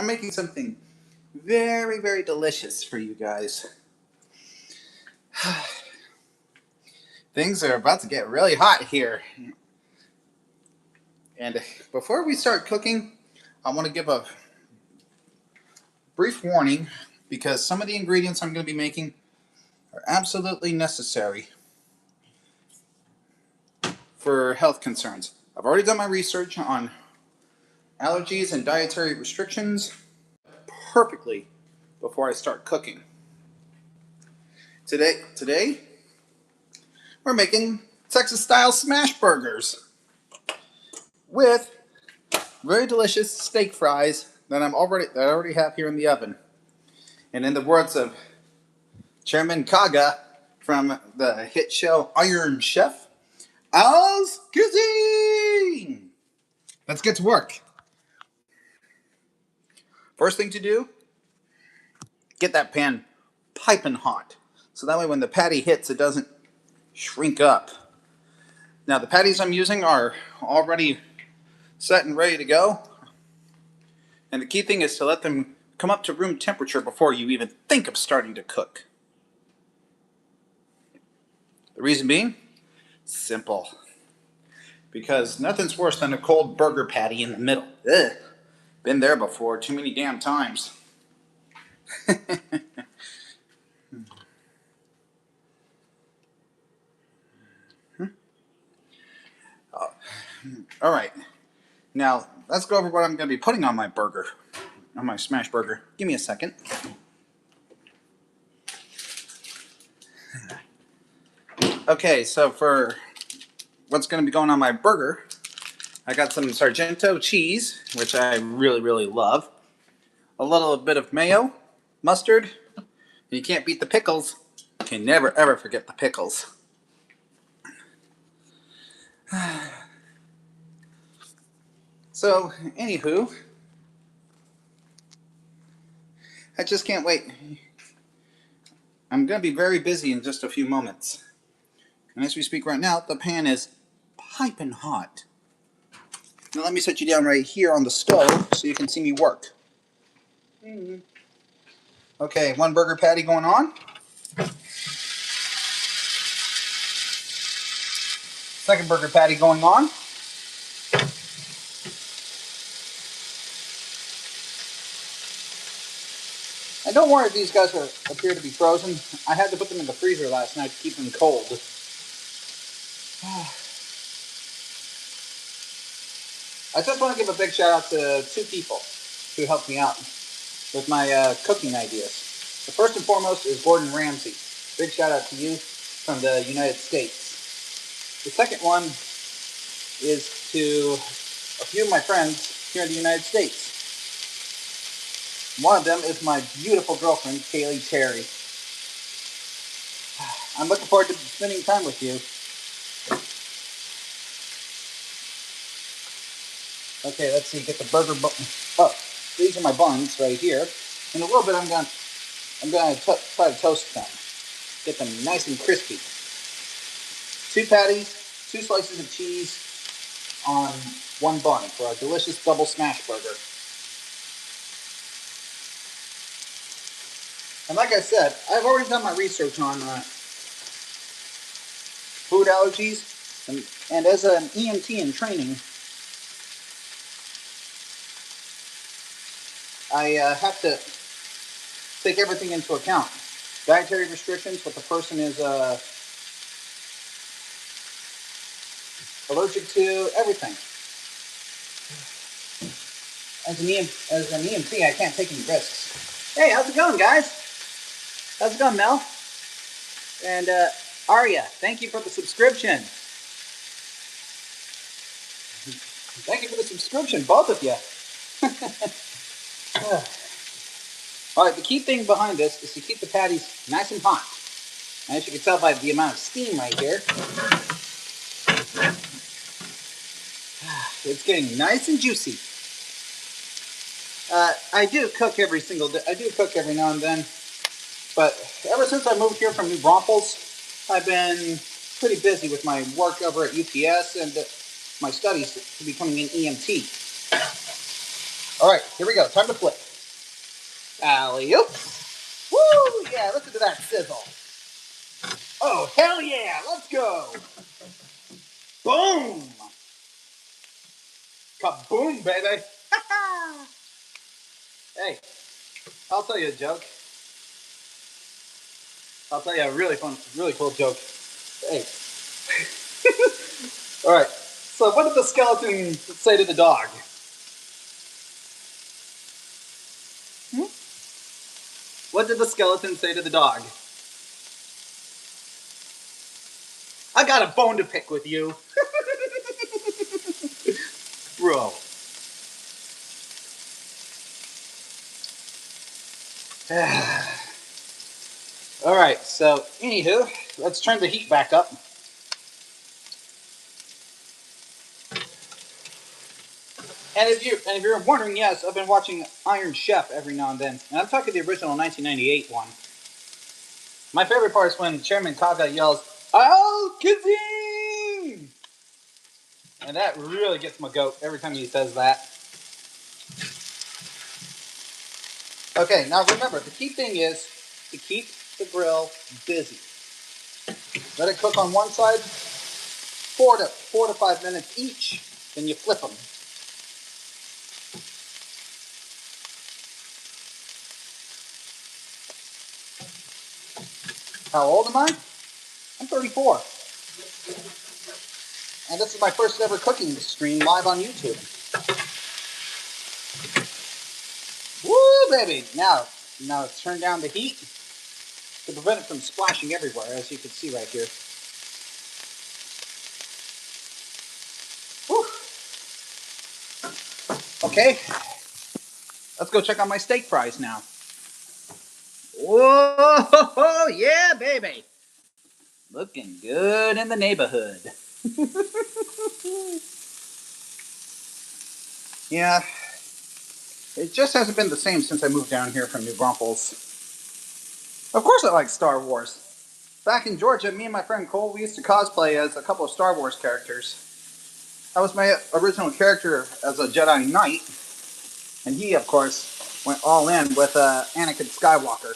I'm making something very, very delicious for you guys. Things are about to get really hot here. And before we start cooking, I want to give a brief warning because some of the ingredients I'm going to be making are absolutely necessary for health concerns. I've already done my research on allergies and dietary restrictions perfectly before I start cooking. Today we're making Texas-style smash burgers with very delicious steak fries that I already have here in the oven. And in the words of Chairman Kaga from the hit show Iron Chef, Al's cuisine! Let's get to work. First thing to do, get that pan piping hot. So that way when the patty hits, it doesn't shrink up. Now the patties I'm using are already set and ready to go. And the key thing is to let them come up to room temperature before you even think of starting to cook. The reason being, simple. Because nothing's worse than a cold burger patty in the middle. Ugh. Been there before, too many damn times. All right. Now, let's go over what I'm going to be putting on my burger, on my smash burger. Give me a second. Okay, so for what's going to be going on my burger, I got some Sargento cheese, which I really, really love. A little bit of mayo, mustard. You can't beat the pickles. You can never, ever forget the pickles. So, anywho, I just can't wait. I'm going to be very busy in just a few moments. And as we speak right now, the pan is piping hot. Now let me set you down right here on the stove so you can see me work. Okay, one burger patty going on. Second burger patty going on. And don't worry if these guys appear to be frozen. I had to put them in the freezer last night to keep them cold. I just want to give a big shout out to two people who helped me out with my cooking ideas. The first and foremost is Gordon Ramsay. Big shout out to you from the United States. The second one is to a few of my friends here in the United States. One of them is my beautiful girlfriend, Kaylee Terry. I'm looking forward to spending time with you. Okay, let's see, get the burger oh, these are my buns right here. In a little bit I'm going to try to toast them. Get them nice and crispy. 2 patties, 2 slices of cheese on 1 bun for a delicious double smash burger. And like I said, I've already done my research on food allergies, and as an EMT in training, I have to take everything into account. Dietary restrictions, what the person is allergic to, everything. As an EMT, I can't take any risks. Hey, how's it going, guys? How's it going, Mel? And Arya, thank you for the subscription. Thank you for the subscription, both of you. Alright, the key thing behind this is to keep the patties nice and hot. And as you can tell by the amount of steam right here, it's getting nice and juicy. I do cook every single day. I do cook every now and then. But ever since I moved here from New Braunfels, I've been pretty busy with my work over at UPS and my studies to becoming an EMT. Alright, here we go. Time to flip. Alley-oop. Woo! Yeah, listen to that sizzle. Oh, hell yeah! Let's go! Boom! Kaboom, baby! Hey, I'll tell you a joke. I'll tell you a really fun, really cool joke. Hey. All right. So, what did the skeleton say to the dog? Hmm? What did the skeleton say to the dog? I got a bone to pick with you. Bro. All right, so anywho, let's turn the heat back up. And if you're wondering, yes, I've been watching Iron Chef every now and then, and I'm talking the original 1998 one. My favorite part is when Chairman Kaga yells, "Al Kazim!" And that really gets my goat every time he says that. Okay, now remember, the key thing is to keep the grill busy. Let it cook on one side, 4 to 5 minutes each, then you flip them. How old am I? I'm 34. And this is my first ever cooking stream live on YouTube. Woo, baby! Now turn down the heat to prevent it from splashing everywhere, as you can see right here. Woo. Okay, let's go check on my steak fries now. Whoa, yeah, baby! Looking good in the neighborhood. Yeah, it just hasn't been the same since I moved down here from New Braunfels. Of course I like Star Wars. Back in Georgia, me and my friend Cole, we used to cosplay as a couple of Star Wars characters. I was my original character as a Jedi Knight, and he, of course, went all in with Anakin Skywalker.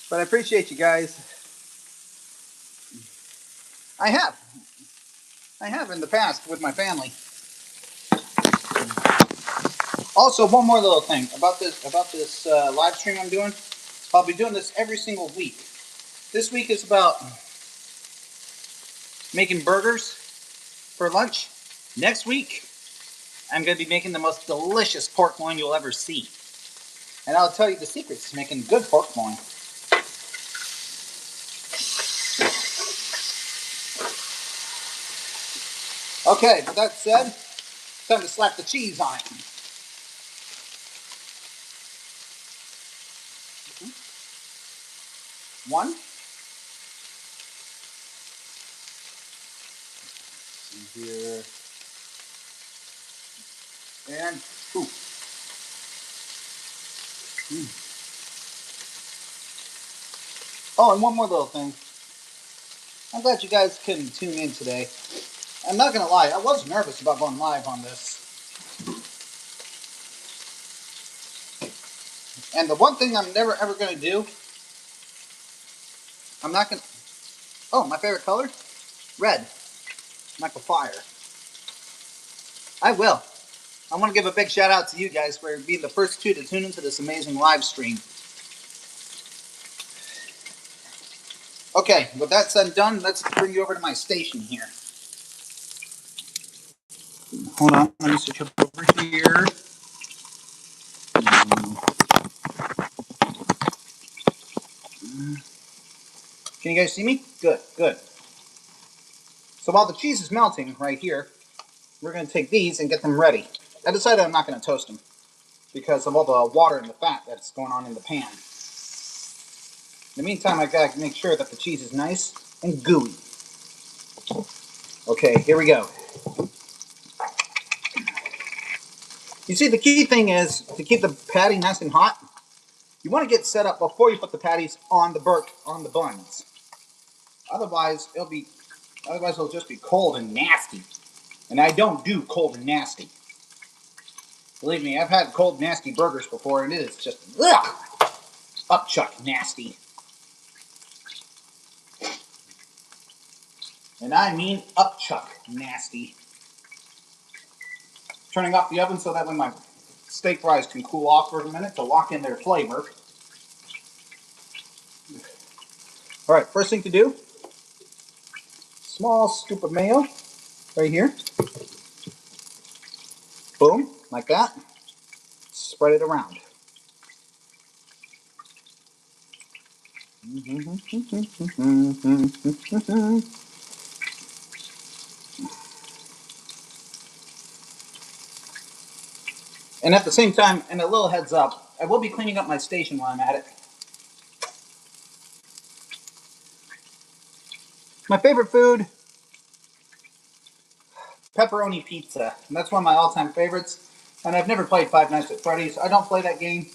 But I appreciate you guys. I have in the past with my family. Also, one more little thing about this live stream I'm doing. I'll be doing this every single week. This week is about making burgers for lunch. Next week, I'm going to be making the most delicious pork loin you'll ever see. And I'll tell you the secrets to making good pork loin. Okay, with that said, time to slap the cheese on it. One. Here. And two. Oh, and one more little thing. I'm glad you guys can tune in today. I'm not going to lie, I was nervous about going live on this. And the one thing I'm never ever going to do, I'm not going to... Oh, my favorite color? Red. Michael Fire. I will. I want to give a big shout out to you guys for being the first two to tune into this amazing live stream. Okay, with that said and done, let's bring you over to my station here. Hold on, let me switch up over here. Can you guys see me? Good, good. So while the cheese is melting right here, we're going to take these and get them ready. I decided I'm not going to toast them because of all the water and the fat that's going on in the pan. In the meantime, I got to make sure that the cheese is nice and gooey. Okay, here we go. You see, the key thing is to keep the patty nice and hot. You want to get set up before you put the patties on the buns. Otherwise, it'll just be cold and nasty. And I don't do cold and nasty. Believe me, I've had cold, nasty burgers before, and it is just ugh, upchuck nasty. And I mean upchuck nasty. Turning off the oven so that way my steak fries can cool off for a minute to lock in their flavor. All right, first thing to do, small scoop of mayo right here. Boom, like that. Spread it around. And at the same time, and a little heads up, I will be cleaning up my station while I'm at it. My favorite food, pepperoni pizza. And that's one of my all-time favorites. And I've never played Five Nights at Freddy's. I don't play that game.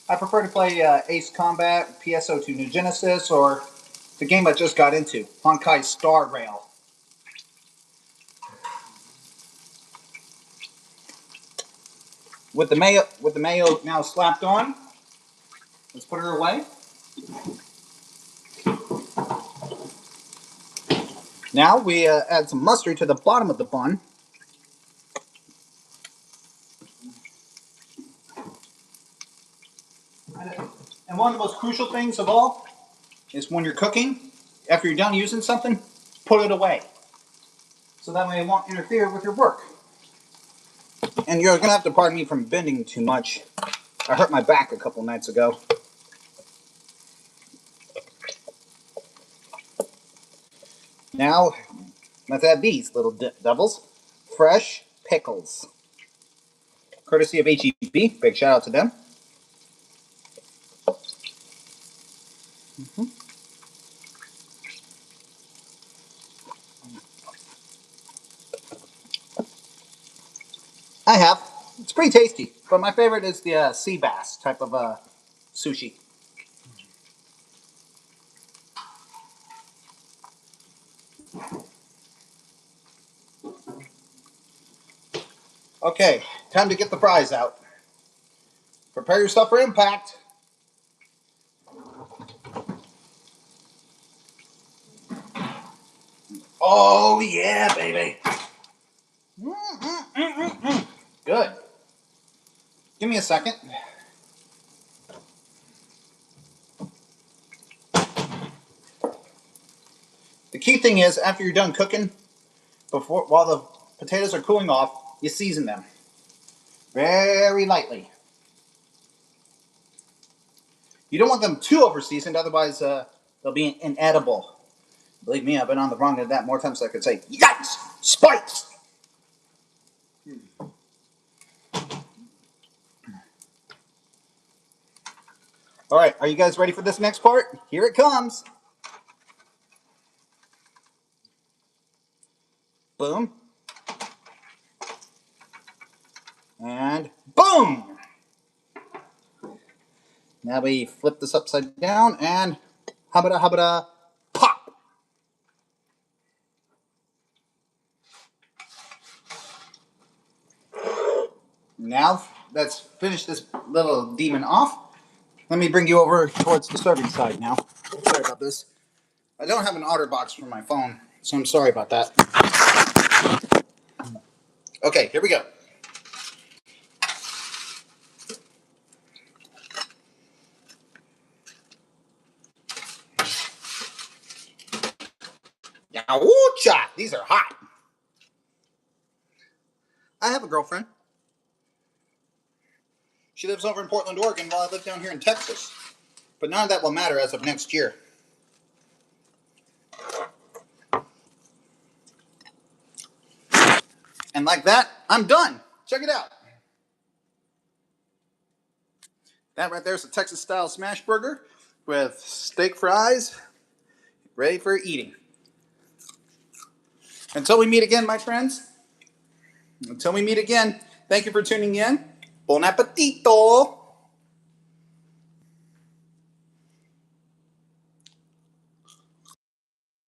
I prefer to play Ace Combat, PSO2 New Genesis, or the game I just got into, Honkai Star Rail. With the mayo now slapped on, let's put her away. Now we add some mustard to the bottom of the bun. And one of the most crucial things of all is when you're cooking, after you're done using something, put it away. So that way it won't interfere with your work. And you're going to have to pardon me from bending too much. I hurt my back a couple nights ago. Now, let's add these little devils. Fresh pickles. Courtesy of HEB. Big shout out to them. I have. It's pretty tasty, but my favorite is the sea bass type of sushi. Okay, time to get the fries out. Prepare yourself for impact. Oh yeah, baby. Good. Give me a second. The key thing is, after you're done cooking, while the potatoes are cooling off, you season them very lightly. You don't want them too over seasoned, otherwise they'll be inedible. Believe me, I've been on the wrong end of that more times than I could say. Yikes! Spikes! All right, are you guys ready for this next part? Here it comes. Boom. And boom! Now we flip this upside down and habada, pop! Now, let's finish this little demon off. Let me bring you over towards the serving side now. Sorry about this. I don't have an OtterBox for my phone, so I'm sorry about that. Okay, here we go. Yowcha! These are hot. I have a girlfriend. She lives over in Portland, Oregon, while I live down here in Texas. But none of that will matter as of next year. And like that, I'm done. Check it out. That right there is a Texas-style smash burger with steak fries, ready for eating. Until we meet again, my friends. Until we meet again, thank you for tuning in. Bon appetito!